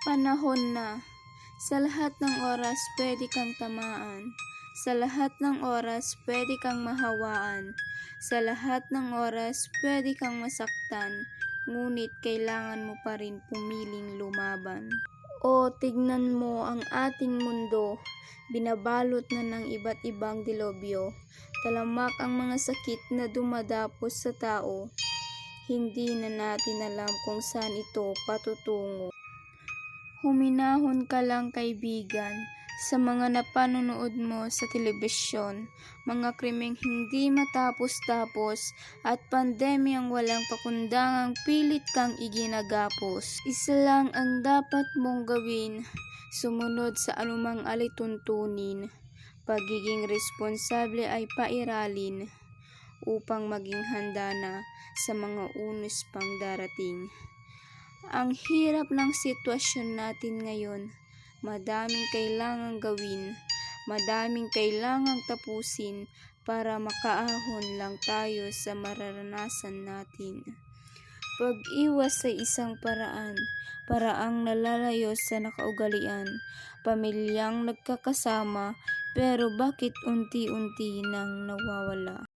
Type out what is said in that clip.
Panahon na. Sa lahat ng oras pwede kang tamaan. Sa lahat ng oras pwede kang mahawaan. Sa lahat ng oras pwede kang masaktan. Ngunit kailangan mo pa rin pumiling lumaban. O tignan mo ang ating mundo, binabalot na ng iba't ibang dilobyo. Talamak ang mga sakit na dumadapos sa tao. Hindi na natin alam kung saan ito patutungo. Huminahon ka lang kaibigan sa mga napanonood mo sa telebisyon, mga krimeng hindi matapos-tapos at pandemyang walang pakundangang pilit kang iginagapos. Isa lang ang dapat mong gawin, sumunod sa anumang alituntunin. Pagiging responsable ay pairalin upang maging handa na sa mga unos pang darating. Ang hirap ng sitwasyon natin ngayon, madaming kailangang gawin, madaming kailangang tapusin para makaahon lang tayo sa mararanasan natin. Pag-iwas sa isang paraang nalalayo sa nakaugalian, pamilyang nagkakasama pero bakit unti-unti nang nawawala?